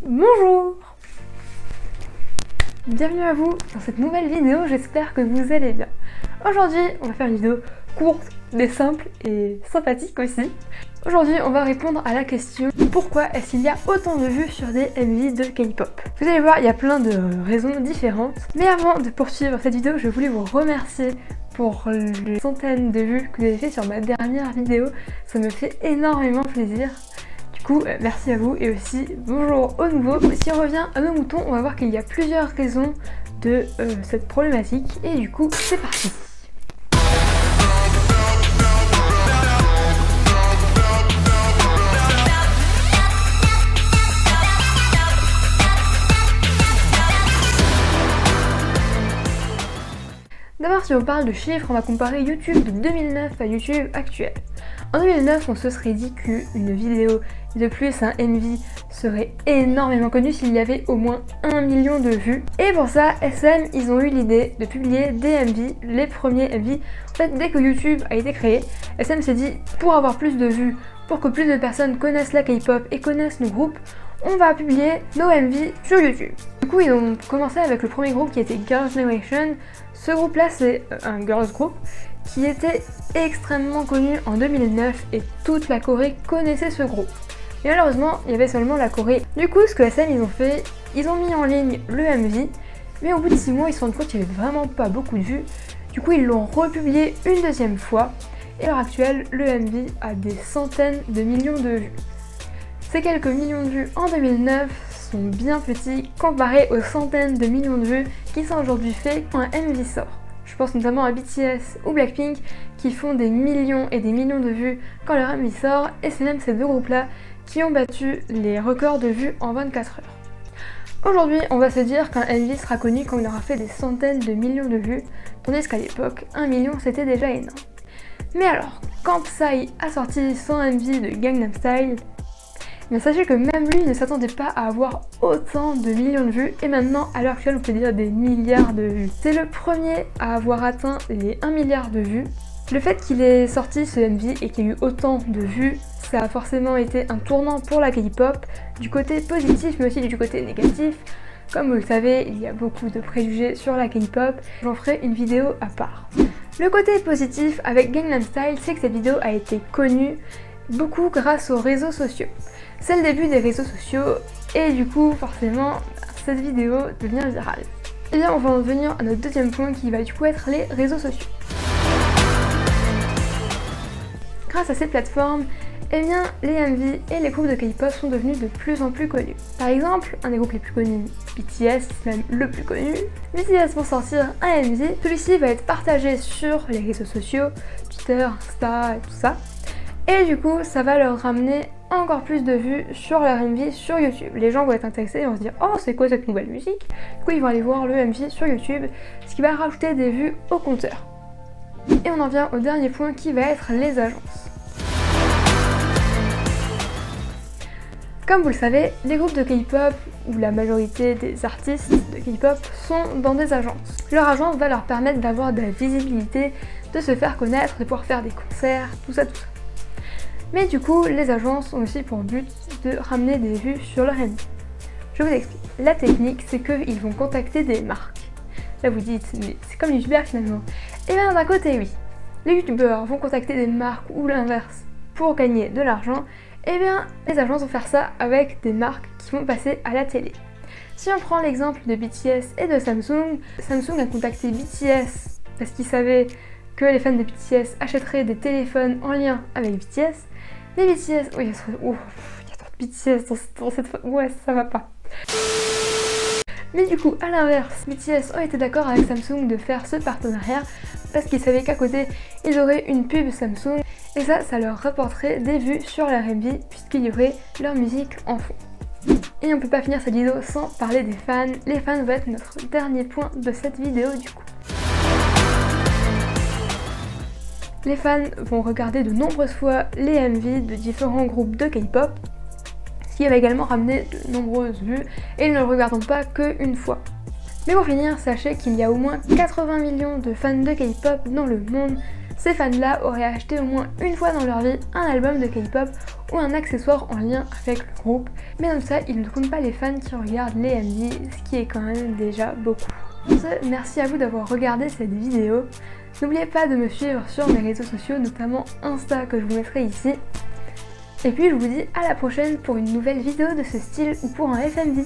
Bonjour! Bienvenue à vous dans cette nouvelle vidéo, j'espère que vous allez bien. Aujourd'hui, on va faire une vidéo courte, mais simple et sympathique aussi. Aujourd'hui, on va répondre à la question pourquoi est-ce qu'il y a autant de vues sur des MV de K-pop. Vous allez voir, il y a plein de raisons différentes. Mais avant de poursuivre cette vidéo, je voulais vous remercier pour les centaines de vues que vous avez fait sur ma dernière vidéo. Ça me fait énormément plaisir. Du coup, merci à vous et aussi bonjour au nouveau. Si on revient à nos moutons, on va voir qu'il y a plusieurs raisons de cette problématique et du coup, c'est parti. D'abord, si on parle de chiffres, on va comparer YouTube de 2009 à YouTube actuel. En 2009, on se serait dit qu'une vidéo de plus, un MV, serait énormément connue s'il y avait au moins 1 million de vues. Et pour ça, SM, ils ont eu l'idée de publier des MV, les premiers MV. En fait, dès que YouTube a été créé, SM s'est dit, pour avoir plus de vues, pour que plus de personnes connaissent la K-pop et connaissent nos groupes, on va publier nos MV sur YouTube. Du coup, ils ont commencé avec le premier groupe qui était Girls' Generation. Ce groupe-là, c'est un girls group qui était extrêmement connu en 2009 et toute la Corée connaissait ce groupe. Mais malheureusement, il y avait seulement la Corée. Du coup, ce que SM ils ont fait, ils ont mis en ligne le MV, mais au bout de 6 mois, ils se sont rendus compte qu'il n'y avait vraiment pas beaucoup de vues. Du coup, ils l'ont republié une deuxième fois. Et à l'heure actuelle, le MV a des centaines de millions de vues. Ces quelques millions de vues en 2009 sont bien petits comparés aux centaines de millions de vues qui sont aujourd'hui faits quand un MV sort. Je pense notamment à BTS ou Blackpink qui font des millions et des millions de vues quand leur MV sort, et c'est même ces deux groupes-là qui ont battu les records de vues en 24 heures. Aujourd'hui, on va se dire qu'un MV sera connu quand il aura fait des centaines de millions de vues, tandis qu'à l'époque, 1 million c'était déjà énorme. Mais alors, quand Psy a sorti son MV de Gangnam Style, mais sachez que même lui ne s'attendait pas à avoir autant de millions de vues, et maintenant à l'heure actuelle on peut dire des milliards de vues. C'est le premier à avoir atteint les 1 milliard de vues. Le fait qu'il ait sorti ce MV et qu'il y ait eu autant de vues, ça a forcément été un tournant pour la K-pop, du côté positif mais aussi du côté négatif. Comme vous le savez, il y a beaucoup de préjugés sur la K-pop, j'en ferai une vidéo à part. Le côté positif avec Gangnam Style, c'est que cette vidéo a été connue beaucoup grâce aux réseaux sociaux. C'est le début des réseaux sociaux et du coup forcément cette vidéo devient virale. Et bien on va en venir à notre deuxième point qui va du coup être les réseaux sociaux. Grâce à ces plateformes, eh bien les MV et les groupes de K-pop sont devenus de plus en plus connus. Par exemple, un des groupes les plus connus, BTS, même le plus connu, BTS vont sortir un MV, celui-ci va être partagé sur les réseaux sociaux, Twitter, Insta et tout ça. Et du coup, ça va leur ramener encore plus de vues sur leur MV sur YouTube. Les gens vont être intéressés et vont se dire « Oh, c'est quoi cette nouvelle musique ?» Du coup, ils vont aller voir le MV sur YouTube, ce qui va rajouter des vues au compteur. Et on en vient au dernier point qui va être les agences. Comme vous le savez, les groupes de K-pop, ou la majorité des artistes de K-pop, sont dans des agences. Leur agence va leur permettre d'avoir de la visibilité, de se faire connaître, de pouvoir faire des concerts, tout ça. Mais du coup, les agences ont aussi pour but de ramener des vues sur leur MV. Je vous explique. La technique, c'est qu'ils vont contacter des marques. Là vous dites, mais c'est comme les youtubeurs finalement. Et bien d'un côté, oui. Les youtubeurs vont contacter des marques ou l'inverse pour gagner de l'argent. Et bien les agences vont faire ça avec des marques qui vont passer à la télé. Si on prend l'exemple de BTS et de Samsung, Samsung a contacté BTS parce qu'ils savaient que les fans de BTS achèteraient des téléphones en lien avec BTS. Mais BTS, oui, il y a trop de BTS dans cette fois, ouais, ça va pas. Mais du coup, à l'inverse, BTS ont été d'accord avec Samsung de faire ce partenariat parce qu'ils savaient qu'à côté, ils auraient une pub Samsung et ça leur rapporterait des vues sur leur MV puisqu'il y aurait leur musique en fond. Et on peut pas finir cette vidéo sans parler des fans. Les fans vont être notre dernier point de cette vidéo du coup. Les fans vont regarder de nombreuses fois les MV de différents groupes de K-pop, ce qui va également ramener de nombreuses vues, et ils ne le regardent pas qu'une fois. Mais pour finir, sachez qu'il y a au moins 80 millions de fans de K-pop dans le monde, Ces fans-là auraient acheté au moins une fois dans leur vie un album de K-pop ou un accessoire en lien avec le groupe, mais comme ça, ils ne comptent pas les fans qui regardent les MV, ce qui est quand même déjà beaucoup. Pour ce, merci à vous d'avoir regardé cette vidéo. N'oubliez pas de me suivre sur mes réseaux sociaux, notamment Insta que je vous mettrai ici. Et puis je vous dis à la prochaine pour une nouvelle vidéo de ce style ou pour un FMV.